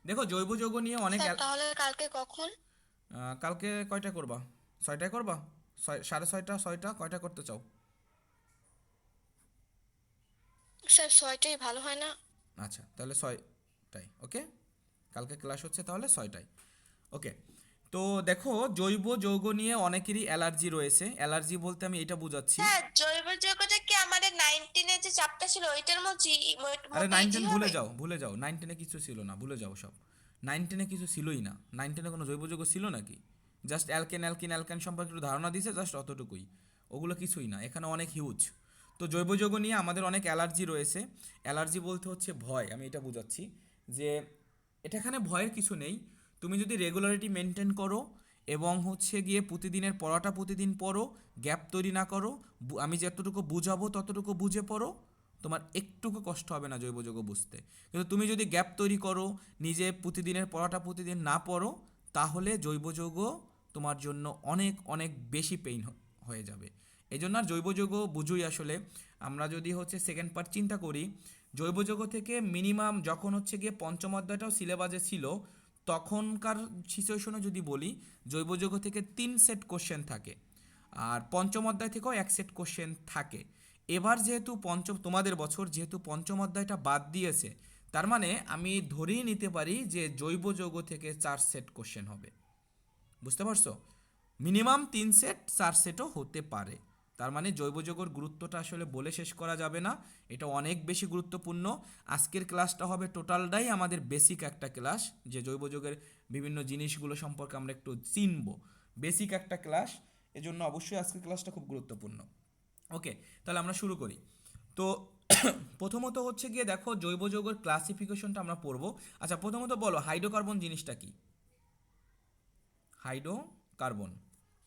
দেখো জৈব যৌগ নিয়ে অনেক স্যার তাহলে কালকে কখন? কালকে কয়টা করবা? 6টায় করবা? 6:30, 6টা, কয়টা করতে চাও? স্যার 6টাই ভালো হয় না? আচ্ছা, তাহলে 6টায়, ওকে। কালকে ক্লাস হচ্ছে তাহলে 6টায়, ওকে। তো দেখো, জৈব যৌগ নিয়ে অনেকেরই অ্যালার্জি রয়েছে। অ্যালার্জি বলতে আমি এটা বোঝাচ্ছি। স্যার জৈব যৌগটা কি আমাদের 9-10 যে চাপটা ছিল ওইটার মধ্যে আরে মতো নাইন ইজি টেন ভুলে হবে? যাও, ভুলে যাও, 9-10-এ কিছু ছিল না, ভুলে যাও সব। 9-10-এ কিছু ছিলই না। 9-10-এ কোনো জৈব যৌগ ছিল নাকি? জাস্ট অ্যালকেন অ্যালকিন অ্যালকেন সম্পর্কে একটু ধারণা দিছে, জাস্ট অতটুকুই। ওগুলো কিছুই না, এখানে অনেক হিউজ। তো জৈব যৌগ নিয়ে আমাদের অনেক অ্যালার্জি রয়েছে। অ্যালার্জি বলতে হচ্ছে ভয়, আমি এটা বোঝাচ্ছি যে এটা এখানে ভয়ের কিছু নেই। তুমি যদি রেগুলারিটি মেনটেন করো এবং হচ্ছে গিয়ে প্রতিদিনের পড়াটা প্রতিদিন পড়ো, গ্যাপ তৈরি না করো, আমি যতটুকু বুঝাবো ততটুকু বুঝে পড়ো, তোমার একটুকু কষ্ট হবে না জৈব যৌগ বুঝতে। কিন্তু তুমি যদি গ্যাপ তৈরি করো, নিজে প্রতিদিনের পড়াটা প্রতিদিন না পড়ো, তাহলে জৈব যৌগ তোমার জন্য অনেক অনেক বেশি পেইন হয়ে যাবে। এই জন্য আর জৈব যৌগ বুঝুই আসলে। আমরা যদি হচ্ছে সেকেন্ড পার্ট চিন্তা করি, জৈব যৌগ থেকে মিনিমাম যখন হচ্ছে গিয়ে পঞ্চম অধ্যায়টাও সিলেবাসে ছিল, তখনকার সিচুয়েশনে যদি বলি, জৈব যৌগ থেকে 3 সেট কোশ্চেন থাকে, আর পঞ্চম অধ্যায় থেকেও 1 সেট কোশ্চেন থাকে। এবার যেহেতু পঞ্চম, তোমাদের বছর যেহেতু পঞ্চম অধ্যায়টা বাদ দিয়েছে, তার মানে আমি ধরেই নিতে পারি যে জৈব যৌগ থেকে 4 সেট কোশ্চেন হবে। বুঝতে পারছো? মিনিমাম 3 সেট, 4 সেটও হতে পারে। তার মানে জৈব যৌগের গুরুত্বটা আসলে বলে শেষ করা যাবে না। এটা অনেক বেশি গুরুত্বপূর্ণ। আজকের ক্লাসটা হবে টোটালটাই আমাদের বেসিক একটা ক্লাস, যে জৈব যৌগের বিভিন্ন জিনিসগুলো সম্পর্কে আমরা একটু চিনব। বেসিক একটা ক্লাস, এজন্য অবশ্যই আজকের ক্লাসটা খুব গুরুত্বপূর্ণ। ওকে, তাহলে আমরা শুরু করি। তো প্রথমত হচ্ছে গিয়ে দেখো, জৈব যৌগের ক্লাসিফিকেশনটা আমরা পড়বো। আচ্ছা, প্রথমত বলো হাইড্রোকার্বন জিনিসটা কি? হাইড্রোকার্বন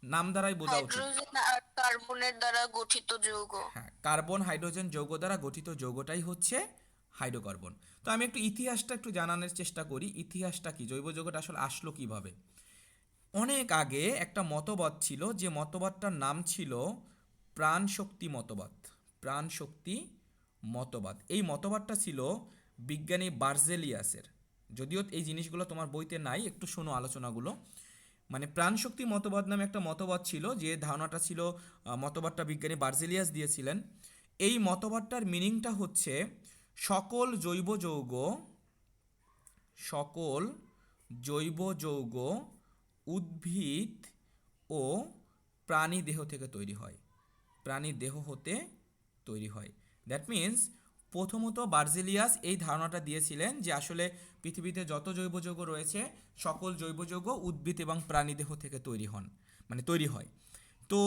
নাম দ্বারাই বোঝা উচিত। হাইড্রোজেন আর কার্বনের দ্বারা গঠিত যৌগ। হ্যাঁ, কার্বন হাইড্রোজেন যৌগ দ্বারা গঠিত যৌগটাই হচ্ছে হাইড্রোকার্বন। তো আমি একটু ইতিহাসটা একটু জানানোর চেষ্টা করি, ইতিহাসটা কি, জৈব যৌগটা আসলে আসলো কিভাবে। অনেক আগে একটা মতবাদ ছিল, যে মতবাদটার নাম ছিল প্রাণশক্তি মতবাদ। প্রাণশক্তি মতবাদ, এই মতবাদটা ছিল বিজ্ঞানী বার্জেলিয়াসের। যদিও এই জিনিসগুলো তোমার বইতে নাই, একটু শোনো আলোচনাগুলো। মানে প্রাণশক্তি মতবাদ নামে একটা মতবাদ ছিল, যে ধারণাটা ছিল, মতবাদটা বিজ্ঞানী বার্জেলিয়াস দিয়েছিলেন। এই মতবাদটার মিনিংটা হচ্ছে, সকল জৈব যৌগ, সকল জৈব যৌগ উদ্ভিদ ও প্রাণী দেহ থেকে তৈরি হয়। প্রাণী দেহ হতে তৈরি হয়। দ্যাট মিন্স, প্রথমত বার্জেলিয়াস এই ধারণাটা দিয়েছিলেন যে আসলে পৃথিবীতে যত জৈব যৌগ রয়েছে, সকল জৈব যৌগ উদ্ভিদ এবং প্রাণী দেহ থেকে তৈরি হন, মানে তৈরি হয়। তো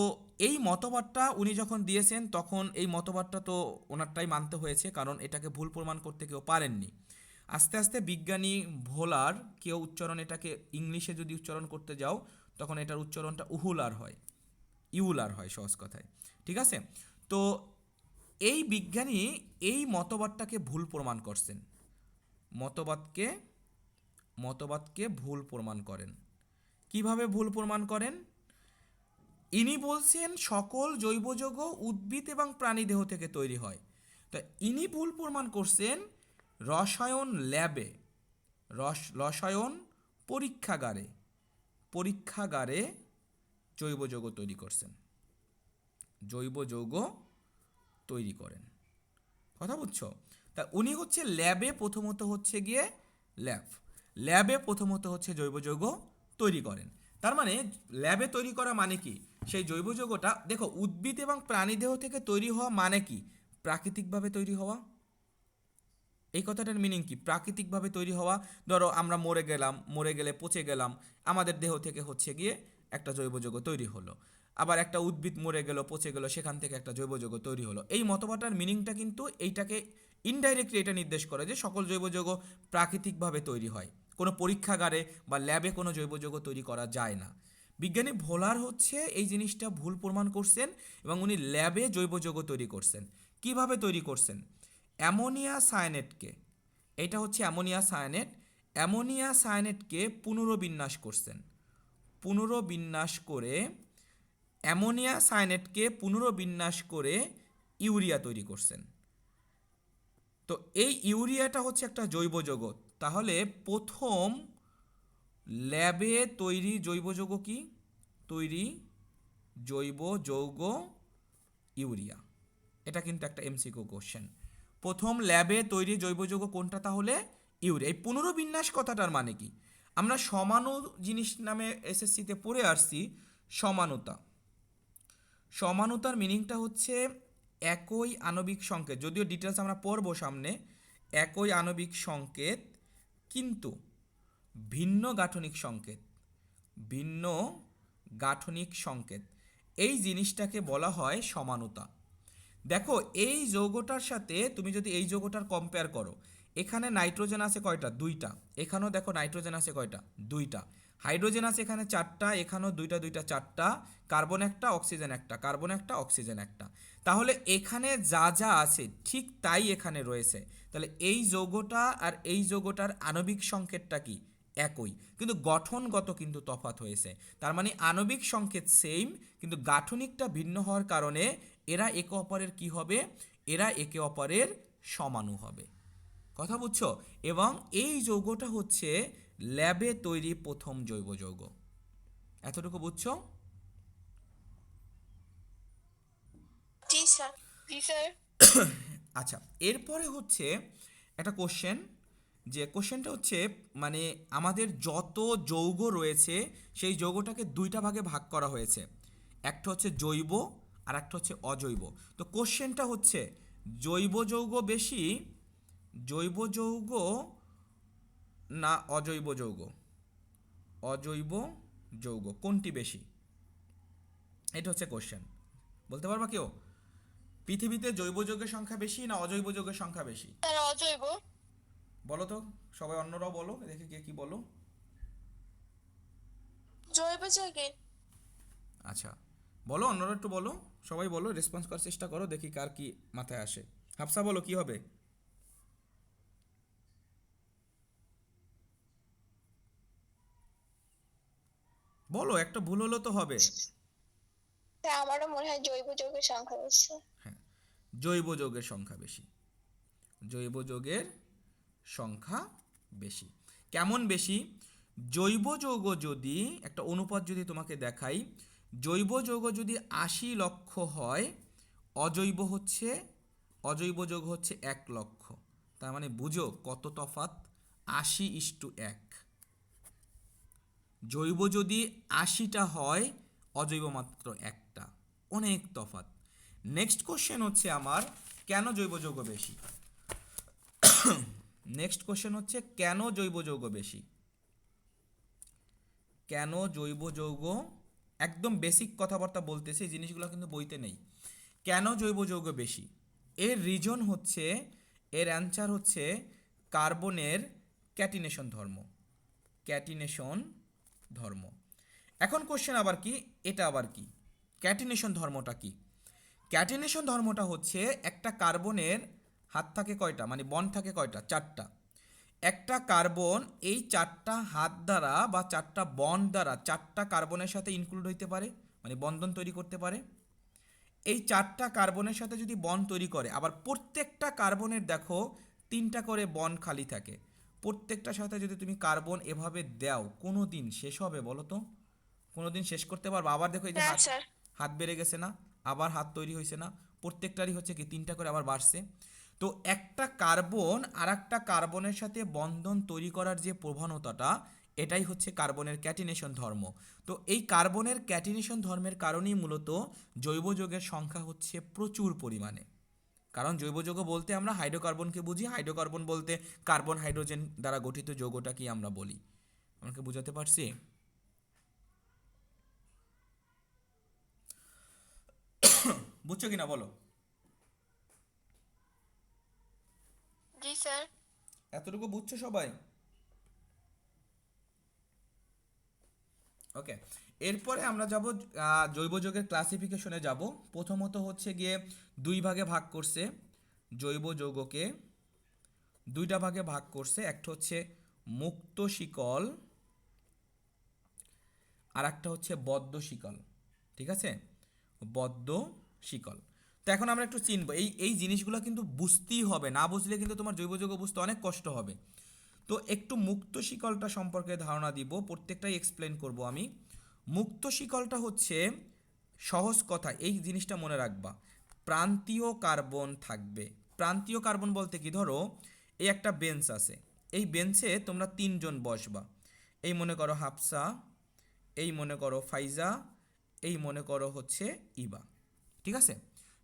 এই মতবাদটা উনি যখন দিয়েছেন, তখন এই মতবাদটা তো ওনারটাই মানতে হয়েছে, কারণ এটাকে ভুল প্রমাণ করতে কেউ পারেননি। আস্তে আস্তে বিজ্ঞানী ভোলার, কেউ উচ্চারণ এটাকে ইংলিশে যদি উচ্চারণ করতে যাও, তখন এটার উচ্চারণটা উহুলার হয়, ইউলার হয় সহজ কথায়। ঠিক আছে? তো এই বিজ্ঞানী এই মতবাদটাকে ভুল প্রমাণ করছেন। মতবাদকে মতবাদকে ভুল প্রমাণ করেন। কিভাবে ভুল প্রমাণ করেন? ইনি বলছেন সকল জৈব যৌগ উদ্ভিদ এবং প্রাণী দেহ থেকে তৈরি হয়। তো ইনি ভুল প্রমাণ করছেন রসায়ন ল্যাবে, রসায়ন পরীক্ষাগারে, পরীক্ষাগারে জৈব যৌগ তৈরি করছেন, জৈব যৌগ তৈরি করেন। কথা বুঝছো? তা উনি হচ্ছে ল্যাবে প্রথমত হচ্ছে গিয়ে, ল্যাব ল্যাবে প্রথমত হচ্ছে জৈব যৌগ তৈরি করেন। তার মানে ল্যাবে তৈরি করা মানে কি, সেই জৈব যৌগটা দেখো, উদ্ভিদ এবং প্রাণীদেহ থেকে তৈরি হওয়া মানে কি, প্রাকৃতিকভাবে তৈরি হওয়া। এই কথাটার মিনিং কি, প্রাকৃতিকভাবে তৈরি হওয়া। ধরো আমরা মরে গেলাম, মরে গেলে পচে গেলাম, আমাদের দেহ থেকে হচ্ছে গিয়ে একটা জৈব যৌগ তৈরি হলো। আবার একটা উদ্ভিদ মরে গেল, পচে গেল, সেখান থেকে একটা জৈব যৌগ তৈরি হলো। এই মতবাদটার মিনিংটা কিন্তু এইটাকে ইনডাইরেক্টলি এটা নির্দেশ করে যে সকল জৈব যৌগ প্রাকৃতিকভাবে তৈরি হয়, কোনো পরীক্ষাগারে বা ল্যাবে কোনো জৈব যৌগ তৈরি করা যায় না। বিজ্ঞানী ভোলার হচ্ছে এই জিনিসটা ভুল প্রমাণ করছেন, এবং উনি ল্যাবে জৈব যৌগ তৈরি করছেন। কিভাবে তৈরি করছেন? অ্যামোনিয়া সায়ানেটকে, এটা হচ্ছে অ্যামোনিয়া সায়ানেট, অ্যামোনিয়া সায়ানেটকে পুনর্বিন্যাস করছেন। পুনর্বিন্যাস করে, অ্যামোনিয়া সায়ানেটকে পুনর্বিন্যাস করে ইউরিয়া তৈরি করছেন। তো এই ইউরিয়াটা হচ্ছে একটা জৈব যৌগ। তাহলে প্রথম ল্যাবে তৈরি জৈব যৌগ কি? তৈরি জৈব যৌগ ইউরিয়া। এটা কিন্তু একটা এমসিকিউ কোশ্চেন। প্রথম ল্যাবে তৈরি জৈব যৌগ কোনটা? তাহলে ইউরিয়া। এই পুনর্বিন্যাস কথাটার মানে কি? আমরা সমাণু জিনিস নামে এসএসসিতে পড়ে আসছি, সমানুতা। সমানুতার মিনিংটা হচ্ছে একই আণবিক সংকেত, যদিও ডিটেলস আমরা পড়বো সামনে, একই আণবিক সংকেত কিন্তু ভিন্ন গাঠনিক সংকেত, ভিন্ন গাঠনিক সংকেত, এই জিনিসটাকে বলা হয় সমানুতা। দেখো এই যৌগটার সাথে তুমি যদি এই যৌগটার কম্পেয়ার করো, এখানে নাইট্রোজেন আছে কয়টা? দুইটা। এখানেও দেখো নাইট্রোজেন আছে কয়টা? দুইটা। হাইড্রোজেন আছে এখানে চারটা, এখানেও দুইটা দুইটা চারটা, কার্বন একটা, অক্সিজেন একটা, কার্বন একটা, অক্সিজেন একটা। তাহলে এখানে যা যা আছে ঠিক তাই এখানে রয়েছে। তাহলে এই যৌগটা আর এই যৌগটার আণবিক সংকেতটা কি? একই, কিন্তু গঠনগত কিন্তু তফাৎ হয়েছে। তার মানে আণবিক সংকেত সেম, কিন্তু গাঠনিকটা ভিন্ন হওয়ার কারণে এরা একে অপরের কি হবে? এরা একে অপরের সমাণু হবে। কথা বুঝছো? এবং এই যৌগটা হচ্ছে ল্যাবে তৈরি প্রথম জৈব যৌগ। এতটুকু বুঝছো? জি স্যার। জি স্যার। আচ্ছা, এরপরে হচ্ছে একটা কোশ্চেন, যে কোশ্চেনটা হচ্ছে মানে আমাদের যত যৌগ রয়েছে সেই যৌগটাকে দুইটা ভাগে ভাগ করা হয়েছে, একটা হচ্ছে জৈব আর একটা হচ্ছে অজৈব। তো কোশ্চেনটা হচ্ছে জৈব যৌগ বেশি, জৈব যৌগ না অজৈব যৌগ? অজৈব যৌগ কোনটি বেশি? এটা হচ্ছে কোশ্চেন। বলতে পারবা কেউ? পৃথিবীতে জৈব যৌগের সংখ্যা বেশি না অজৈব যৌগের সংখ্যা বেশি? স্যার অজৈব। বলো তো, সবাই অন্যরাও বলো, দেখি কে কি বলো। জৈব যৌগের। আচ্ছা বলো, অন্যরা একটু বলো, সবাই বলো, রেসপন্স করার চেষ্টা করো, দেখি কার কি মাথায় আসে। হাফসা বলো কি হবে? বলো, একটা ভুল হলো তো হবে। স্যার আমারও মনে হয় জৈব যৌগের সংখ্যা বেশি। হ্যাঁ, জৈব যৌগের সংখ্যা বেশি, জৈব যৌগের সংখ্যা বেশি। কেমন বেশি? জৈব যৌগ যদি একটা অনুপাত যদি তোমাকে দেখাই, জৈব যৌগ যদি 80 লক্ষ হয়, অজৈব হচ্ছে, অজৈব যৌগ হচ্ছে 1 লক্ষ। তার মানে বুঝো কত তফাৎ? 80:1। জৈব যদি 80টা হয়, অজৈব মাত্র একটা, অনেক তফাৎ। নেক্সট কোশ্চেন হচ্ছে আমার, কেন জৈব যৌগ বেশি? নেক্সট কোশ্চেন হচ্ছে কেন জৈব যৌগ বেশি? কেন জৈব যৌগ? একদম বেসিক কথাবার্তা বলতেছে, এই জিনিসগুলো কিন্তু বইতে নেই। কেন জৈব যৌগ বেশি? এর রিজন হচ্ছে, এর অ্যান্সার হচ্ছে কার্বনের ক্যাটিনেশন ধর্ম, ক্যাটিনেশন ধর্ম। এখন কোশ্চেন আবার কি, এটা আবার কি? ক্যাটিনেশন ধর্মটা কি? ক্যাটিনেশন ধর্মটা হচ্ছে একটা কার্বনের হাত থাকে কয়টা, মানে বন্ড থাকে কয়টা? চারটা। একটা কার্বন এই চারটা হাত দ্বারা বা চারটা বন্ড দ্বারা চারটা কার্বনের সাথে ইনক্লুড হইতে পারে, মানে বন্ধন তৈরি করতে পারে। এই চারটা কার্বনের সাথে যদি বন্ড তৈরি করে, আবার প্রত্যেকটা কার্বনের দেখো 3টা করে বন্ড খালি থাকে, প্রত্যেকটার সাথে যদি তুমি কার্বন এভাবে দাও, কোনো দিন শেষ হবে বলো তো? কোনো দিন শেষ করতে পারবো? আবার দেখো এই যে হ্যাঁ হাত, স্যার। হাত বেড়ে গেছে না, আবার হাত তৈরি হয়েছে না, প্রত্যেকটারই হচ্ছে কি 3টা করে আবার বাড়ছে। তো একটা কার্বন আর একটা কার্বনের সাথে বন্ধন তৈরি করার যে প্রবণতাটা, এটাই হচ্ছে কার্বনের ক্যাটিনেশন ধর্ম। তো এই কার্বনের ক্যাটিনেশন ধর্মের কারণেই মূলত জৈব যৌগের সংখ্যা হচ্ছে প্রচুর পরিমাণে। কারণ জৈব যৌগ বলতে আমরা হাইড্রোকার্বনকে বুঝি, হাইড্রোকার্বন বলতে কার্বন হাইড্রোজেন দ্বারা গঠিত যৌগটা কি আমরা বলি। আমাকে বুঝাতে পারছি? বুঝছো কিনা বলো? জি স্যার। এতটুকু বুঝছো সবাই? ওকে, এরপরে আমরা যাব জৈব যৌগের ক্লাসিফিকেশনে যাব। প্রথমত হচ্ছে গিয়ে দুই ভাগে ভাগ করছে জৈব যৌগকে, দুইটা ভাগে ভাগ করছে, একটা হচ্ছে মুক্ত শিকল আর একটা হচ্ছে বদ্ধ শিকল। ঠিক আছে, বদ্ধ শিকল। তো এখন আমরা একটু চিনব, এই এই জিনিসগুলো কিন্তু বুঝতেই হবে, না বুঝলে কিন্তু তোমার জৈব যৌগ বুঝতে অনেক কষ্ট হবে। তো একটু মুক্ত শিকলটা সম্পর্কে ধারণা দিব, প্রত্যেকটাই এক্সপ্লেন করব আমি। মুক্ত শিকলটা হচ্ছে সহজ কথা, এই জিনিসটা মনে রাখবা, প্রান্তীয় কার্বন থাকবে। প্রান্তীয় কার্বন বলতে কি, ধরো এই একটা বেঞ্চ আছে, এই বেঞ্চে তোমরা তিনজন বসবা, এই মনে করো হাফসা, এই মনে করো ফাইজা, এই মনে করো হচ্ছে ইবা, ঠিক আছে?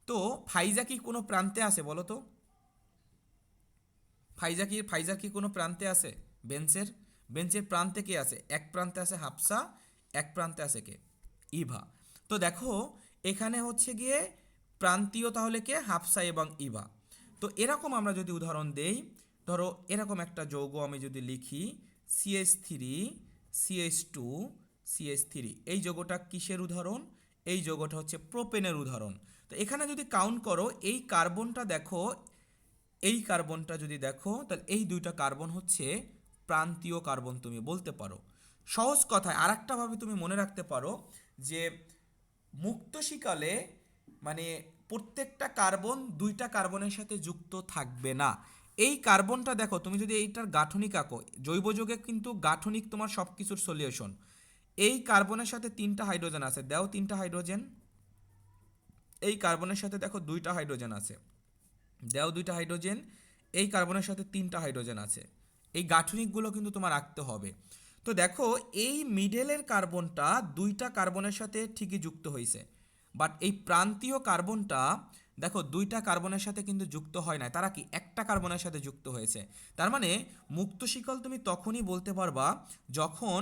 তো ফাইজা কি কোনো প্রান্তে আছে বলো তো? ফাইজার কি কোনো প্রান্তে আছে? বেঞ্চের প্রান্তে কে আছে? এক প্রান্তে আছে হাফসা, এক প্রান্তে আছে কে? ইভা। তো দেখো এখানে হচ্ছে গিয়ে প্রান্তীয় তাহলে কে? হাফসা এবং ইভা। তো এরকম আমরা যদি উদাহরণ দেই, ধরো এরকম একটা যৌগ আমি যদি লিখি CH3 CH2 CH3, এই যৌগটা কিসের উদাহরণ? এই যৌগটা হচ্ছে প্রোপেনের উদাহরণ। তো এখানে যদি কাউন্ট করো, এই কার্বনটা দেখো, এই কার্বনটা যদি দেখো, তাহলে এই দুইটা কার্বন হচ্ছে প্রান্তীয় কার্বন তুমি বলতে পারো। সহজ কথায় আরেকটাভাবে তুমি মনে রাখতে পারো যে মুক্ত শিকলে মানে প্রত্যেকটা কার্বন দুইটা কার্বনের সাথে যুক্ত থাকবে না। এই কার্বনটা দেখো, তুমি যদি এইটার গাঠনিক আঁকো, জৈব যৌগে কিন্তু গাঠনিক তোমার সব কিছুর সলিউশন। এই কার্বনের সাথে তিনটা হাইড্রোজেন আছে, দাও তিনটা হাইড্রোজেন। এই কার্বনের সাথে দেখো দুইটা হাইড্রোজেন আছে, দেও দুইটা হাইড্রোজেন। এই কার্বনের সাথে তিনটা হাইড্রোজেন আছে। এই গাঠনিকগুলো কিন্তু তোমার রাখতে হবে। তো দেখো এই মিডলের কার্বনটা দুইটা কার্বনের সাথে ঠিকই যুক্ত হয়েছে, বাট এই প্রান্তীয় কার্বনটা দেখো দুইটা কার্বনের সাথে কিন্তু যুক্ত হয় না, তারা কি একটা কার্বনের সাথে যুক্ত হয়েছে। তার মানে মুক্ত শিকল তুমি তখনই বলতে পারবা যখন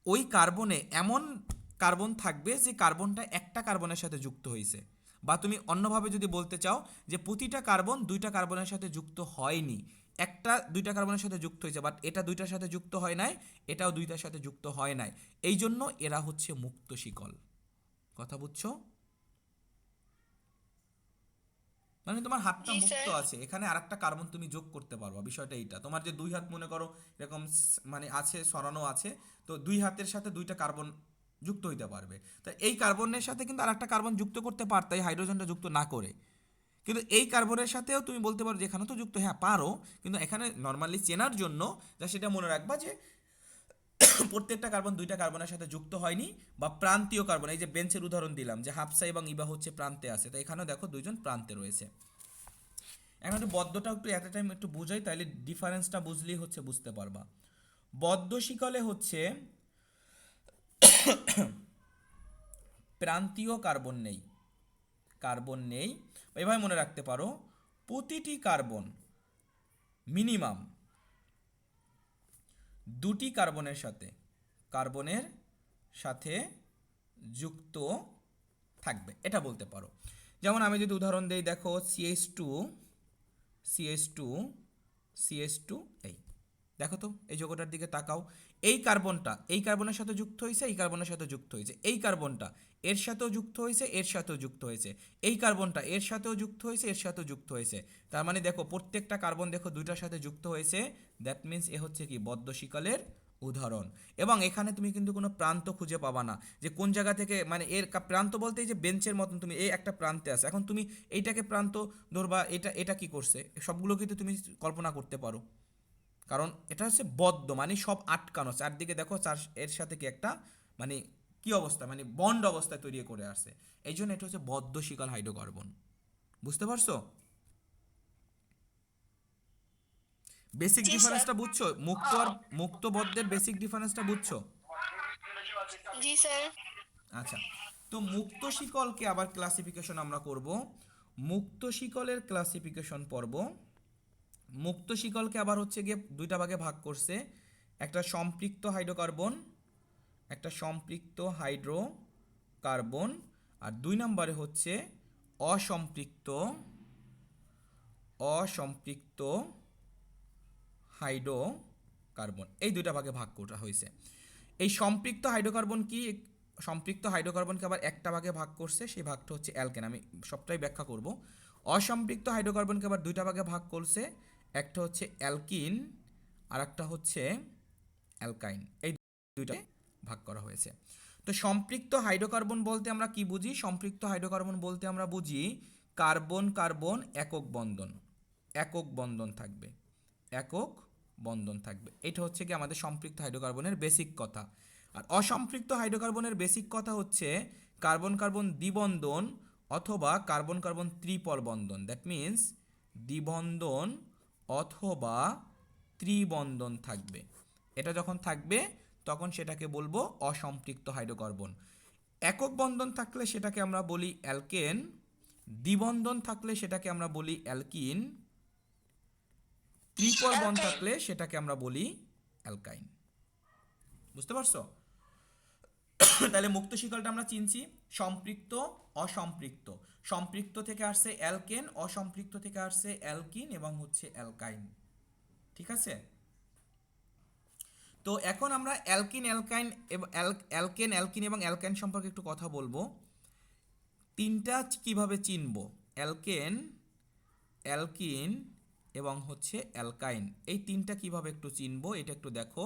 ওই কার্বনে এমন কার্বন থাকবে যে কার্বনটা একটা কার্বনের সাথে যুক্ত হয়েছে। বা তুমি অন্যভাবে যদি বলতে চাও যে প্রতিটা কার্বন দুইটা কার্বনের সাথে যুক্ত হয়নি, একটা দুইটা কার্বনের সাথে যুক্ত হয়েছে, বাট এটা দুইটার সাথে যুক্ত হয় নাই, এটাও দুইটার সাথে যুক্ত হয় নাই, এই জন্য এরা হচ্ছে মুক্ত শিকল। কথা বুঝছো? মানে তোমার হাতটা জি মুক্ত স্যার। আছে, এখানে আরেকটা কার্বন তুমি যোগ করতে পারবা, বিষয়টা এইটা। তোমার যে দুই হাত মনে করো এরকম মানে আছে, সরানো আছে, তো দুই হাতের সাথে দুইটা কার্বন যুক্ত হইতে পারবে। তো এই কার্বনের সাথে কিন্তু আরেকটা কার্বন যুক্ত করতে পারতে, এই হাইড্রোজেনটা যুক্ত না করে। কিন্তু এই কার্বনের সাথেও তুমি বলতে পারো যে এখানে তো যুক্ত, হ্যাঁ পারো, কিন্তু এখানে নর্মালি চেনার জন্য যা সেটা মনে রাখবা যে প্রত্যেকটা কার্বন দুইটা কার্বনের সাথে যুক্ত হয়নি, বা প্রান্তীয় কার্বন, এই যে বেঞ্চের উদাহরণ দিলাম যে হাফসা এবং ইবা হচ্ছে প্রান্তে আছে, তো এখানেও দেখো দুইজন প্রান্তে রয়েছে। এখন একটু বদ্ধটা একটু এট এ টাইম একটু বুঝাই, তাহলে ডিফারেন্সটা বুঝলেই হচ্ছে বুঝতে পারবা। বদ্ধ শিকলে হচ্ছে প্রান্তীয় কার্বন নেই, এভাবে মনে রাখতে পারো প্রতিটি কার্বন মিনিমাম দুটি কার্বনের সাথে যুক্ত থাকবে, এটা বলতে পারো। যেমন আমি যদি উদাহরণ দেই, দেখো CH2 CH2, এই দেখো তো এই যৌগটার দিকে তাকাও, এই কার্বনটা এই কার্বনের সাথে যুক্ত হয়েছে, এই কার্বনের সাথে যুক্ত হয়েছে, এই কার্বনটা এর সাথেও যুক্ত হয়েছে, এর সাথেও যুক্ত হয়েছে, এই কার্বনটা এর সাথেও যুক্ত হয়েছে, এর সাথেও যুক্ত হয়েছে। তার মানে দেখো প্রত্যেকটা কার্বন দেখো দুইটার সাথে যুক্ত হয়েছে, দ্যাট মিন্স এ হচ্ছে কি বদ্ধ শিকলের উদাহরণ। এবং এখানে তুমি কিন্তু কোনো প্রান্ত খুঁজে পাবা না যে কোন জায়গা থেকে, মানে এর প্রান্ত বলতে এই যে বেঞ্চের মতন তুমি এই একটা প্রান্তে আছে, এখন তুমি এইটাকে প্রান্ত ধরবা, এটা কি করছে, সবগুলো কিন্তু তুমি কল্পনা করতে পারো, কারণ এটা হচ্ছে বদ্ধ, মানে সব আটকানো চারদিকে, দেখো এর সাথে কি একটা মানে কি অবস্থা, মানে বন্ড অবস্থায় তৈরি করে আসছে, এই জন্য এটা হচ্ছে বদ্ধ শিকল হাইড্রোকার্বন। বুঝতে পারছো? বেসিক জি স্যার। ডিফারেন্সটা বুঝছো? মুক্ত বদ্ধের বেসিক ডিফারেন্সটা বুঝছো? জি স্যার। আচ্ছা, তো মুক্ত শিকলকে আবার ক্লাসিফিকেশন আমরা করব। মুক্ত শিকলের ক্লাসিফিকেশন পর্ব। মুক্ত শিকলকে আবার হচ্ছে গিয়ে দুইটা ভাগে ভাগ করছে, একটা সম্পৃক্ত হাইড্রোকার্বন, আর দুই নম্বরে হচ্ছে অসম্পৃক্ত হাইড্রোকার্বন, এই দুইটা ভাগে ভাগ করা হয়েছে। এই সম্পৃক্ত হাইড্রোকার্বনকে আবার একটা ভাগে ভাগ করছে, সেই ভাগটা হচ্ছে অ্যালকেন, আমি সবটাই ব্যাখ্যা করব। অসম্পৃক্ত হাইড্রোকার্বনকে আবার দুইটা ভাগে ভাগ করছে, একটা হচ্ছে অ্যালকিন আর একটা হচ্ছে অ্যালকাইন, এই দুইটা ভাগ করা হয়েছে। তো সম্পৃক্ত হাইড্রোকার্বন বলতে আমরা কি বুঝি? সম্পৃক্ত হাইড্রোকার্বন বলতে আমরা বুঝি কার্বন কার্বন একক বন্ধন থাকবে, একক বন্ধন থাকবে। এটা হচ্ছে কি আমাদের সম্পৃক্ত হাইড্রোকার্বনের বেসিক কথা। আর অসম্পৃক্ত হাইড্রোকার্বনের বেসিক কথা হচ্ছে কার্বন কার্বন দ্বিবন্ধন অথবা কার্বন কার্বন ত্রিপল বন্ধন। দ্যাট মিন্স দ্বিবন্ধন অথবা ত্রিবন্ধন থাকবে। এটা যখন থাকবে তখন সেটাকে বলবো অসম্পৃক্ত হাইড্রোকার্বন। একক বন্ধন থাকলে সেটাকে আমরা বলি অ্যালকেন, দ্বিবন্ধন থাকলে সেটাকে আমরা বলি অ্যালকিন, ত্রিপল বন্ধন Alkyne। থাকলে সেটাকে আমরা বলি অ্যালকাইন। বুঝতে পারছো? তাহলে মুক্ত শিকলটা আমরা চিনছি সম্পৃক্ত, অসম্পৃক্ত। সম্পৃক্ত থেকে আসছে অ্যালকেন, অসম্পৃক্ত থেকে আসছে অ্যালকিন এবং হচ্ছে অ্যালকাইন। ঠিক আছে? তো এখন আমরা অ্যালকিন অ্যালকাইন এবং অ্যালকেন অ্যালকিন এবং অ্যালকাইন সম্পর্কে একটু কথা বলবো। তিনটা কিভাবে চিনব, অ্যালকেন, অ্যালকিন এবং হচ্ছে অ্যালকাইন, এই তিনটা কিভাবে একটু চিনব এটা একটু দেখো।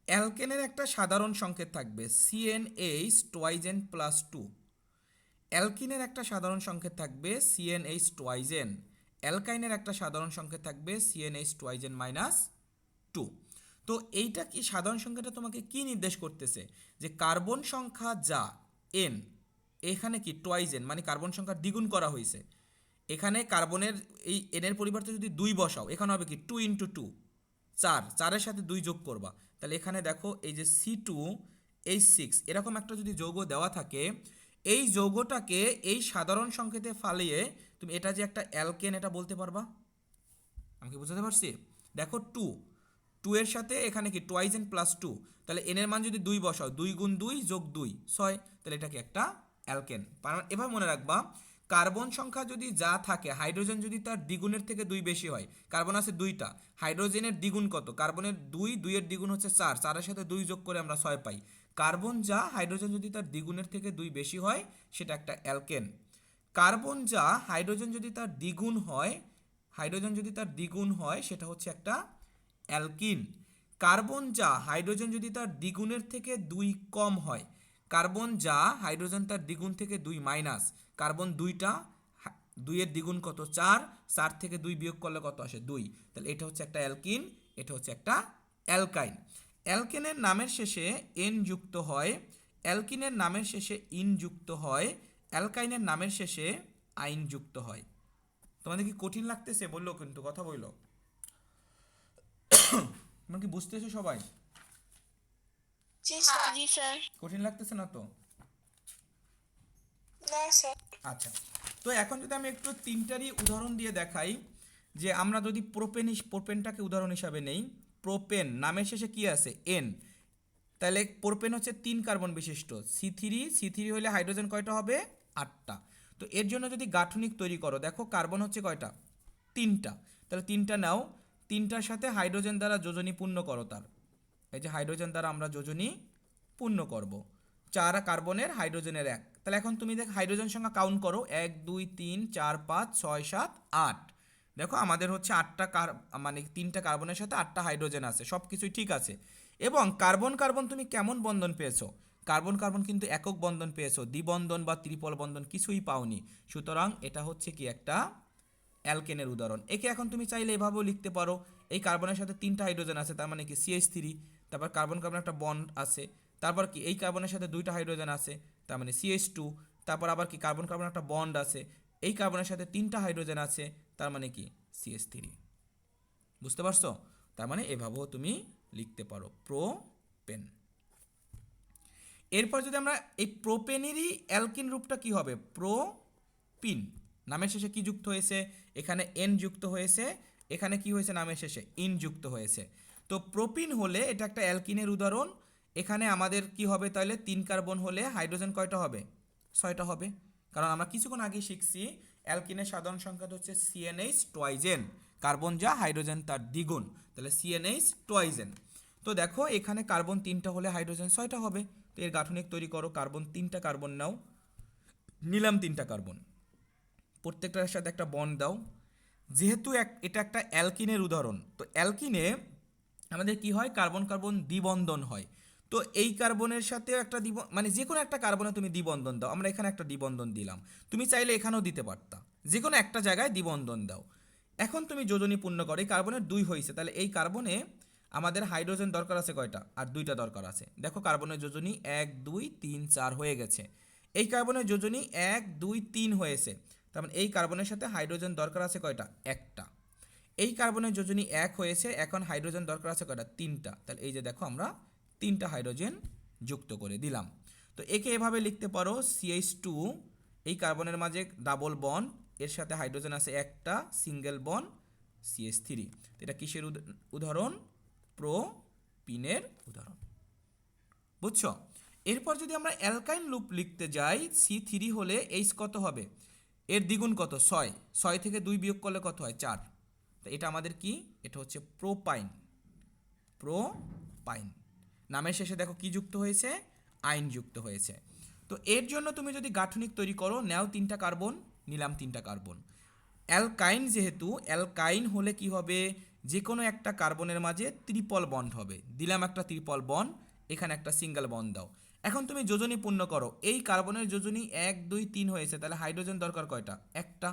অ্যালকেনের একটা সাধারণ সংকেত থাকবে CnH টুয়াইজেন প্লাস 2। অ্যালকিনের একটা সাধারণ সংকেত থাকবে CnH টুয়াইজেন। অ্যালকাইনের একটা সাধারণ সংকেত থাকবে CnH টুয়াইজেন মাইনাস 2। তো এইটা কি সাধারণ সংখ্যাটা তোমাকে কি নির্দেশ করতেছে, যে কার্বন সংখ্যা যা n, এখানে কি টুয়াইজেন মানে কার্বন সংখ্যা দ্বিগুণ করা হয়েছে। এখানে কার্বনের এই এনের পরিবর্তে যদি 2 বসাও, এখানে হবে কি 2 ইন্টু 2, 4, 4-এর সাথে 2 যোগ করবা। তাহলে এখানে দেখো এই যে C2H6 এরকম একটা যদি যৌগ দেওয়া থাকে, এই যৌগটাকে এই সাধারণ সংকেতে ফালিয়ে তুমি এটা যে একটা অ্যালকেন এটা বলতে পারবা। আমি কি বুঝাতে পারছি? দেখো 2 এর সাথে এখানে কি টুয়াইজেন প্লাস 2, তাহলে এন এর মান যদি 2 বসাও, 2 গুণ 2 যোগ 2 6, তাহলে এটাকে একটা অ্যালকেন। এভাবে মনে রাখবা, কার্বন সংখ্যা যদি যা থাকে, হাইড্রোজেন যদি তার দ্বিগুণের থেকে 2 বেশি হয়, কার্বন আছে 2টা, হাইড্রোজেনের দ্বিগুণ কত, কার্বনের 2 এর দ্বিগুণ হচ্ছে 4, 4-এর সাথে 2 যোগ করে আমরা 6 পাই। কার্বন যা, হাইড্রোজেন যদি তার দ্বিগুণের থেকে 2 বেশি হয়, সেটা একটা অ্যালকেন। কার্বন যা, হাইড্রোজেন যদি তার দ্বিগুণ হয়, হাইড্রোজেন যদি তার দ্বিগুণ হয়, সেটা হচ্ছে একটা অ্যালকিন। কার্বন যা, হাইড্রোজেন যদি তার দ্বিগুণের থেকে 2 কম হয়, কার্বন যা, হাইড্রোজেন তার দ্বিগুণ থেকে 2 মাইনাস, কার্বন 2টা, 2 এর দ্বিগুণ কত 4, 4 থেকে 2 বিয়োগ করলে কত আসে 2, তাহলে এটা হচ্ছে একটা অ্যালকিন, এটা হচ্ছে একটা অ্যালকাইন। অ্যালকেনের নামের শেষে এন যুক্ত হয়, অ্যালকিনের নামের শেষে ইন যুক্ত হয়, অ্যালকাইনের নামের শেষে আইন যুক্ত হয়। তোমাদের কি কঠিন লাগতেছে? বললো কিন্তু, কথা বললো। তোমরা কি বুঝতেছো সবাই? জি স্যার। জি স্যার। কঠিন লাগতেছে না তো? না স্যার। আচ্ছা, তো এখন যদি আমি একটু তিনটারই উদাহরণ দিয়ে দেখাই, যে আমরা যদি প্রোপেনটাকে উদাহরণ হিসাবে নেই, প্রোপেন নামের শেষে কি আছে এন, তাহলে প্রোপেন হচ্ছে 3 কার্বন বিশিষ্ট, C3 হলে হাইড্রোজেন কয়টা হবে 8টা। তো এর জন্য যদি গাঠনিক তৈরি করো, দেখো কার্বন হচ্ছে কয়টা 3টা, তাহলে 3টা নাও, 3টার সাথে হাইড্রোজেন দ্বারা যোজনী পূর্ণ করো তার, এই যে হাইড্রোজেন দ্বারা আমরা যোজনী পূর্ণ করব, 4 কার্বনের হাইড্রোজেনের 1, তাহলে এখন তুমি দেখ হাইড্রোজেন সংখ্যা কাউন্ট করো, 1 2 3 4 5 6 7 8। দেখো আমাদের হচ্ছে 8টা মানে 3টা কার্বনের সাথে 8টা হাইড্রোজেন আছে, সব কিছুই ঠিক আছে। এবং কার্বন কার্বন তুমি কেমন বন্ধন পেয়েছো? কার্বন কার্বন কিন্তু একক বন্ধন পেয়েছো, দ্বিবন্ধন বা ত্রিপল বন্ধন কিছুই পাওনি। সুতরাং এটা হচ্ছে কি একটা অ্যালকেনের উদাহরণ। একে এখন তুমি চাইলে এভাবেও লিখতে পারো, এই কার্বনের সাথে 3টা হাইড্রোজেন আছে, তার মানে কি CH3, তারপর কার্বন কার্বন একটা বন্ড আছে, তারপর কি এই কার্বনের সাথে 2টা হাইড্রোজেন আছে, তার মানে CH2, তারপর আবার কি কার্বন কার্বন একটা বন্ড আছে, এই কার্বনের সাথে 3টা হাইড্রোজেন আছে, তার মানে কি CH3। বুঝতে পারছো? তার মানে এভাবেও তুমি লিখতে পারো প্রোপেন। এরপর যদি আমরা এই প্রোপেনেরই অ্যালকিন রূপটা কি হবে, প্রোপিন, নামের শেষে কি যুক্ত হয়েছে, এখানে এন যুক্ত হয়েছে, এখানে কি হয়েছে নামের শেষে ইন যুক্ত হয়েছে। তো প্রোপিন হলে এটা একটা অ্যালকিনের উদাহরণ। এখানে আমাদের কি হবে তাহলে, 3 কার্বন হলে হাইড্রোজেন কয়টা হবে 6টা হবে, কারণ আমরা কিছুক্ষণ আগে শিখছি অ্যালকিনের সাধারণ সংখ্যা হচ্ছে CnH টুয়াইজেন, কার্বন যা, হাইড্রোজেন তার দ্বিগুণ, তাহলে CnH টুয়াইজেন। তো দেখো এখানে কার্বন 3টা হলে হাইড্রোজেন 6টা হবে। তো এর গাঠনিক তৈরি করো, কার্বন 3টা কার্বন নাও, নিলাম 3টা কার্বন, প্রত্যেকটার সাথে একটা বন্ড দাও। যেহেতু এটা একটা অ্যালকিনের উদাহরণ, তো অ্যালকিনে আমাদের কি হয়, কার্বন কার্বন দ্বিবন্ধন হয়। তো এই কার্বনের সাথে একটা মানে যে কোনো একটা কার্বনে তুমি দ্বিবন্ধন দাও, আমরা এখানে একটা দ্বিবন্ধন দিলাম, তুমি চাইলে এখানেও দিতে পারতা, যে কোনো একটা জায়গায় দ্বিবন্ধন দাও। এখন তুমি যোজনী পূর্ণ করো, এই কার্বনের 2 হয়েছে, তাহলে এই কার্বনে আমাদের হাইড্রোজেন দরকার আছে কয়টা? আর 2টা দরকার আছে। দেখো কার্বনের যোজনী 1 2 3 4 হয়ে গেছে। এই কার্বনের যোজনী 1 2 3 হয়েছে, তার মানে এই কার্বনের সাথে হাইড্রোজেন দরকার আছে কয়টা? একটা। এই কার্বনের যোজনী 1 হয়েছে, এখন হাইড্রোজেন দরকার আছে কয়টা? 3টা। তাহলে এই যে দেখো আমরা 3টা হাইড্রোজেন যুক্ত করে দিলাম। তো একে এভাবে লিখতে পারো CH2, এই কার্বনের মাঝে ডাবল বন্ড, এর সাথে হাইড্রোজেন আছে একটা, সিঙ্গেল বন্ড CH3। এটা কিসের উদাহরণ? প্রোপিনের উদাহরণ। বুঝছো? এরপর যদি আমরা অ্যালকাইন লুপ লিখতে যাই, C3 হলে H কত হবে? এর দ্বিগুণ কত? 6। 6 থেকে 2 বিয়োগ করলে কত হয়? 4। তো এটা আমাদের কি? এটা হচ্ছে প্রোপাইন। প্রোপাইন নামের শেষে দেখো কি যুক্ত হয়েছে? আইন যুক্ত হয়েছে। তো এর জন্য তুমি যদি গাঠনিক তৈরি করো, নাও 3টা কার্বন, নিলাম 3টা কার্বন। অ্যালকাইন, যেহেতু অ্যালকাইন হলে কি হবে? যে কোনো একটা কার্বনের মাঝে ট্রিপল বন্ড হবে, দিলাম একটা ট্রিপল বন্ড, এখানে একটা সিঙ্গেল বন্ড দাও। এখন তুমি যোজনী পূর্ণ করো, এই কার্বনের যোজনী 1 2 3 হয়েছে, তাহলে হাইড্রোজেন দরকার কয়টা? একটা।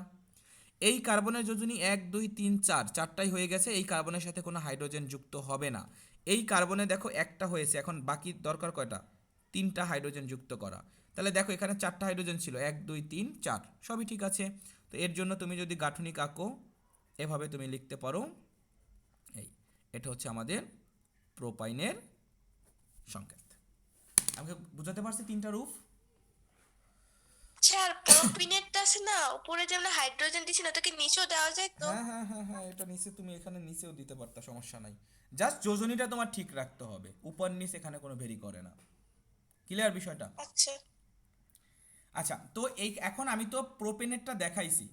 এই কার্বনের যোজনী 1 2 3 4, চারটাই হয়ে গেছে, এই কার্বনের সাথে কোনো হাইড্রোজেন যুক্ত হবে না। এই কার্বনে দেখো একটা হয়েছে, এখন বাকি দরকার কয়টা? 3টা হাইড্রোজেন যুক্ত করা। তাহলে দেখো এখানে 4টা হাইড্রোজেন ছিল, 1 2 3 4, সবই ঠিক আছে। তো এর জন্য তুমি যদি গাঠনিক আঁকো, এভাবে তুমি লিখতে পারো, এই এটা হচ্ছে আমাদের প্রোপাইনের সংকেত। আমাকে বুঝাতে পারছি 3টা রূপ? স্যার প্রোপিনেরটা আছে না, উপরে যে আমরা হাইড্রোজেন দিছি না, ওটাকে নিচেও দেওয়া যায় তো? হ্যাঁ হ্যাঁ হ্যাঁ হ্যাঁ, এটা নিচে তুমি এখানে নিচেও দিতে পারতা, সমস্যা নাই। জাস্ট যোজনীটা তোমার ঠিক রাখতে হবে, উপর নিচ এখানে কোনো ভেরি করে না। ক্লিয়ার বিষয়টা? আচ্ছা। আচ্ছা, তো এই এখন আমি তো প্রোপেনেরটা দেখাইছি।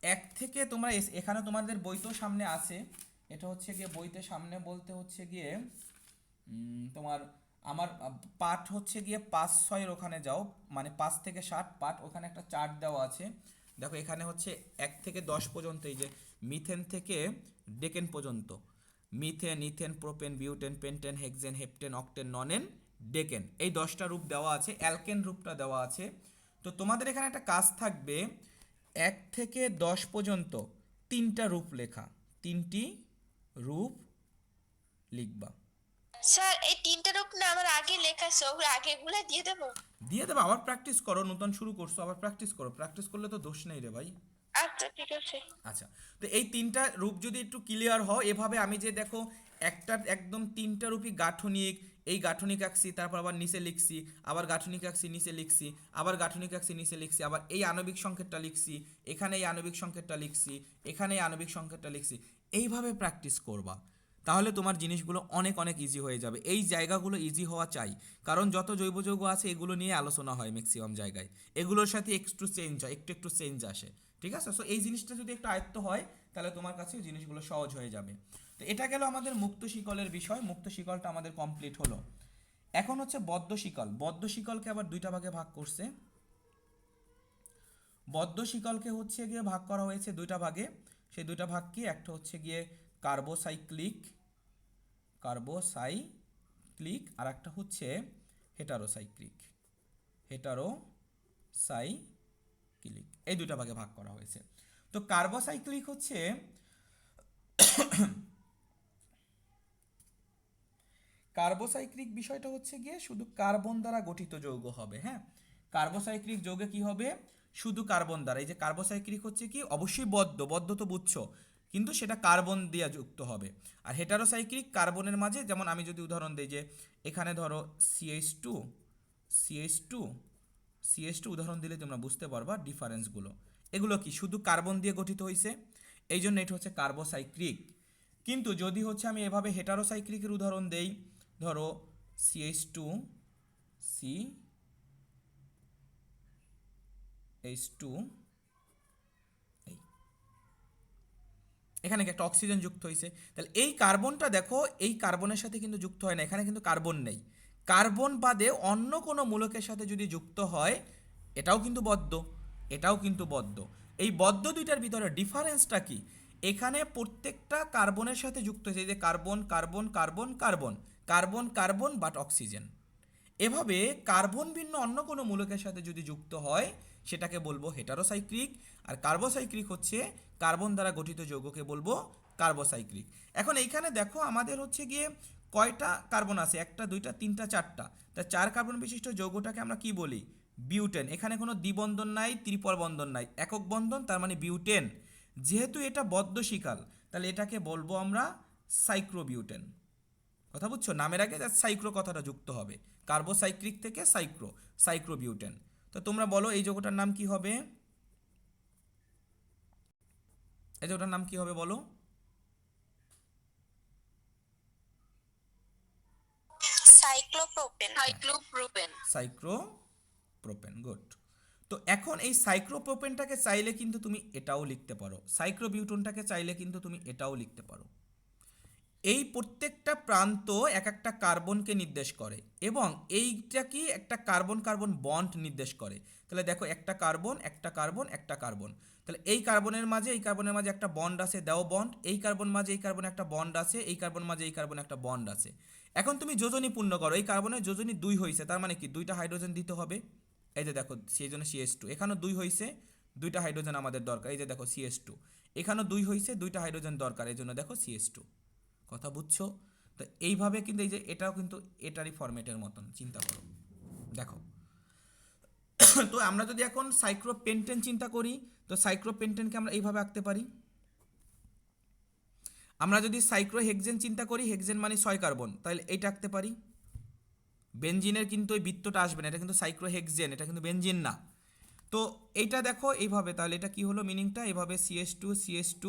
এক থেকে তোমরা এখানে তোমাদের বই তো সামনে আছে, এটা হচ্ছে গিয়ে বইতে সামনে বলতে হচ্ছে গিয়ে তোমার আমার পাঠ হচ্ছে গিয়ে 5 6 ওখানে যাও, মানে 5 থেকে 60 পাঠ, ওখানে একটা চার্ট দেওয়া আছে। দেখো এখানে হচ্ছে 1 থেকে 10 পর্যন্ত, এই যে মিথেন থেকে ডেকেন পর্যন্ত, methane ethane propane butane pentane hexane heptane octane nonane decane, এই 10টা রূপ দেওয়া আছে, অ্যালকেন রূপটা দেওয়া আছে। তো তোমাদের এখানে একটা কাজ থাকবে, 1 থেকে 10 পর্যন্ত 3টা রূপ লেখা, 3টি রূপ লিখবা। স্যার এই 3টা রূপ না আমার আগে লেখা আছে, ওগুলো আগেগুলো দিয়ে দেবো? দিয়ে দেবে, আবার প্র্যাকটিস করো, নতুন শুরু করছো আবার প্র্যাকটিস করো, প্র্যাকটিস করলে তো দোষ নেই রে ভাই। আচ্ছা ঠিক আছে। আচ্ছা, তো এই 3টা রূপ যদি একটু ক্লিয়ার হয়, এভাবে আমি যে দেখো একটা একদম 3টা রূপই গাঠনিক, এই গাঠনিক আঁকছি, তারপর আবার নিচে লিখছি, আবার গাঠনিক আঁকছি নিচে লিখছি, আবার গাঠনিক আঁকছি নিচে লিখছি, আবার এই আণবিক সংকেতটা লিখছি, এখানে এই আণবিক সংকেতটা লিখছি, এখানে এই আণবিক সংকেতটা লিখছি, এইভাবে প্র্যাকটিস করবা, তাহলে তোমার জিনিসগুলো অনেক অনেক ইজি হয়ে যাবে। এই জায়গাগুলো ইজি হওয়া চাই, কারণ যত জৈব যৌগ আছে এগুলো নিয়ে আলোচনা হয় ম্যাক্সিমাম জায়গায়, এগুলোর সাথে একটু চেঞ্জ হয়, একটু একটু চেঞ্জ আসে, ঠিক আছে? সো এই জিনিসটা যদি একটু আয়ত্ত হয়, তাহলে তোমার কাছে জিনিসগুলো সহজ হয়ে যাবে। তো এটা গেল আমাদের মুক্ত শিকলের বিষয়, মুক্ত শিকলটা আমাদের কমপ্লিট হলো। এখন হচ্ছে বদ্ধ শিকল। বদ্ধ শিকলকে আবার 2টা ভাগে ভাগ করছে। বদ্ধ শিকলকে হচ্ছে গিয়ে ভাগ করা হয়েছে 2টা ভাগে। সেই 2টা ভাগ কি? একটা হচ্ছে গিয়ে কার্বোসাইক্লিক, কার্বোসাইক্লিক, আর একটা হচ্ছে হেটারোসাইক্লিক, হেটারোসাইক্লিক, এই 2টা ভাগে ভাগ করা হয়েছে। তো কার্বোসাইক্লিক হচ্ছে কার্বোসাইক্লিক বিষয়টা হচ্ছে গিয়ে শুধু কার্বন দ্বারা গঠিত যৌগ হবে। হ্যাঁ, কার্বোসাইক্লিক যৌগে কি হবে? শুধু কার্বন দ্বারা। এই যে কার্বোসাইক্লিক হচ্ছে কি, অবশ্যই বদ্ধ, বদ্ধ তো বুঝছো, কিন্তু সেটা কার্বন দিয়ে যুক্ত হবে। আর হেটারোসাইক্লিক কার্বনের মাঝে, যেমন আমি যদি উদাহরণ দিই, যে এখানে ধরো CH2, CH2, CH2 উদাহরণ দিলে তোমরা বুঝতে পারবা ডিফারেন্সগুলো। এগুলো কি শুধু কার্বন দিয়ে গঠিত হয়েছে, এই জন্য এটা হচ্ছে কার্বোসাইক্লিক। কিন্তু যদি হচ্ছে আমি এভাবে হেটারোসাইক্লিকের উদাহরণ দেই, ধরো CH2, CH2, এই এখানে কি একটা অক্সিজেন যুক্ত হয়েছে, তাহলে এই কার্বনটা দেখো এই কার্বনের সাথে কিন্তু যুক্ত হয় না, এখানে কিন্তু কার্বন নেই। কার্বন বাদে অন্য কোনো মূলকের সাথে যদি যুক্ত হয়, এটাও কিন্তু বদ্ধ, এটাও কিন্তু বদ্ধ। এই বদ্ধ দুইটার ভিতরে ডিফারেন্সটা কি? এখানে প্রত্যেকটা কার্বনের সাথে যুক্ত হয়েছে, এই যে carbon carbon carbon carbon carbon carbon but oxygen. এভাবে কার্বন ভিন্ন অন্য কোনো মূলকের সাথে যদি যুক্ত হয়, সেটাকে বলবো হেটারোসাইক্লিক, আর কার্বোসাইক্লিক হচ্ছে কার্বন দ্বারা গঠিত যৌগকে বলবো কার্বোসাইক্লিক। এখন এইখানে দেখো আমাদের হচ্ছে গিয়ে কয়টা কার্বন আছে, একটা দুইটা তিনটা চারটা, তা 4 কার্বন বিশিষ্ট যৌগটাকে আমরা কি বলি, বিউটেন। এখানে কোনো দ্বিবন্ধন নাই, ত্রিপল বন্ধন নাই, একক বন্ধন, তার মানে বিউটেন। যেহেতু এটা বদ্ধশিকাল তাহলে এটাকে বলবো আমরা সাইক্রোবিউটেন। কথা বুঝছো, নামের আগে সাইক্রো কথাটা যুক্ত হবে, কার্বোসাইক্লিক থেকে সাইক্রোবিউটেন। তো তোমরা বলো এই যৌগটার নাম কি হবে, এই যৌগটার নাম কি হবে বলো। সাইক্লোপ্রোপেন। সাইক্রোপ্রোপেন, গুড। তো এখন এই সাইক্রোপ্রোপেনটাকে চাইলে কিন্তু তুমি এটাও লিখতে পারো, সাইক্রোবিউটনটাকে চাইলে কিন্তু তুমি এটাও লিখতে পারো। এই প্রত্যেকটা প্রান্ত এক একটা কার্বনকে নির্দেশ করে এবং এইটা কি একটা কার্বন কার্বন বন্ড নির্দেশ করে। তাহলে দেখো একটা কার্বন একটা কার্বন একটা কার্বন, তাহলে এই কার্বনের মাঝে এই কার্বনের মাঝে একটা বন্ড আছে, দেও বন্ড, এই কার্বন মাঝে এই কার্বনে একটা বন্ড আছে, এই কার্বন মাঝে এই কার্বনে একটা বন্ড আছে। এখন তুমি যোজনী পূর্ণ করো, এই কার্বনের যোজনী 2 হয়েছে, তার মানে কি 2টা হাইড্রোজেন দিতে হবে। এই যে দেখো সেই জন্য CH2, এখানেও 2 হয়েছে, 2টা হাইড্রোজেন আমাদের দরকার, এই যে দেখো CH2, এখানেও 2 হয়েছে, 2টা হাইড্রোজেন দরকার, এই জন্য দেখো CH2। কথা বুঝছো? তো এইভাবে কিন্তু এই যে এটাও কিন্তু এটারই ফরম্যাটের মতন চিন্তা করো, দেখো। তো আমরা যদি এখন সাইক্রোপেন্টেন চিন্তা করি, তো সাইক্রোপেন্টেনকে আমরা এইভাবে আঁকতে পারি। আমরা যদি সাইক্রোহেক্সেন চিন্তা করি, হেক্সেন মানে 6 কার্বন, তাহলে এইটা আঁকতে পারি। বেনজিনের কিন্তু ওই বৃত্তটা আসবে না, এটা কিন্তু সাইক্রোহেক্সেন, এটা কিন্তু বেনজিন না। তো এইটা দেখো এইভাবে, তাহলে এটা কি হলো মিনিংটা, এইভাবে CH2 CH2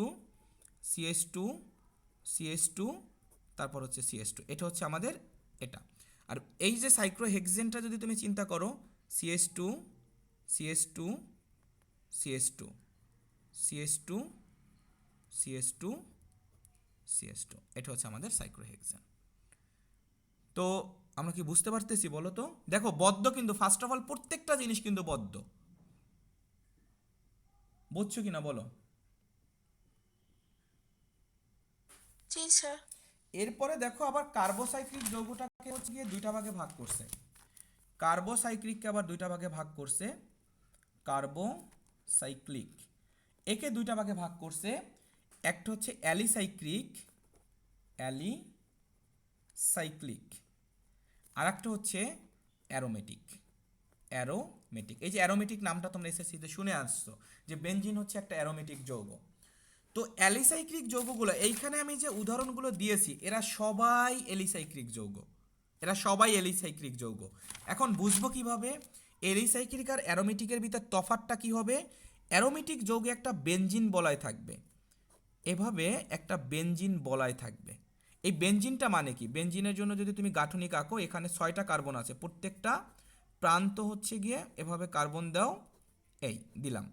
CH2 CH2 তারপর হচ্ছে CH2, এটা হচ্ছে আমাদের এটা। আর এই যে সাইক্রোহেক্সেনটা যদি তুমি চিন্তা করো, CH2 CH2 CH2 CH2 CH2 CH2, এটা হচ্ছে আমাদের সাইক্রোহেক্সেন। তো আমরা কি বুঝতে পারতেছি বলো তো? দেখো বদ্ধ কিন্তু, ফার্স্ট অফ অল প্রত্যেকটা জিনিস কিন্তু বদ্ধ, বুঝছো কিনা বলো। জি স্যার। এরপরে দেখো আবার কার্বোসাইক্লিক যৌগটাকে হচ্ছে গিয়ে 2টা ভাগে ভাগ করছে, কার্বোসাইক্লিককে আবার 2টা ভাগে ভাগ করছে, কার্বোসাইক্লিক একে 2টা ভাগে ভাগ করছে, একটা হচ্ছে অ্যালিসাইক্লিক, অ্যালিসাইক্লিক, আর একটা হচ্ছে অ্যারোমেটিক, অ্যারোমেটিক। এই যে অ্যারোমেটিক নামটা তোমরা এসএসসিতে শুনে আসছো যে বেনজিন হচ্ছে একটা অ্যারোমেটিক যৌগ। তো অ্যালিসাইক্লিক যৌগগুলো এইখানে আমি যে উদাহরণগুলো দিয়েছি এরা সবাই এলিসাইক্লিক যৌগ, এরা সবাই এলিসাইক্লিক যৌগ। এখন বুঝবো কিভাবে এলিসাইক্লিক আর অ্যারোমেটিকের ভিতর তফাৎটা কি হবে। অ্যারোমেটিক যৌগে একটা বেনজিন বলয় থাকবে, এভাবে একটা বেনজিন বলয় থাকবে। এই বেনজিনটা মানে কি, বেনজিনের জন্য যদি তুমি গাঠনিক আঁকো, এখানে 6টা কার্বন আছে, প্রত্যেকটা প্রান্ত হচ্ছে গিয়ে এভাবে কার্বন দাও, এই দিলাম।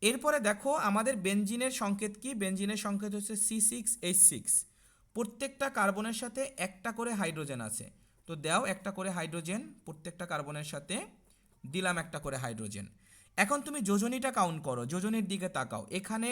এরপরে দেখো আমাদের বেনজিনের সংকেত কি, বেনজিনের সংকেত হচ্ছে C6H6, প্রত্যেকটা কার্বনের সাথে একটা করে হাইড্রোজেন আছে, তো দাও একটা করে হাইড্রোজেন, প্রত্যেকটা কার্বনের সাথে দিলাম একটা করে হাইড্রোজেন। এখন তুমি যোজনীটা কাউন্ট করো, যোজনীর দিকে তাকাও, এখানে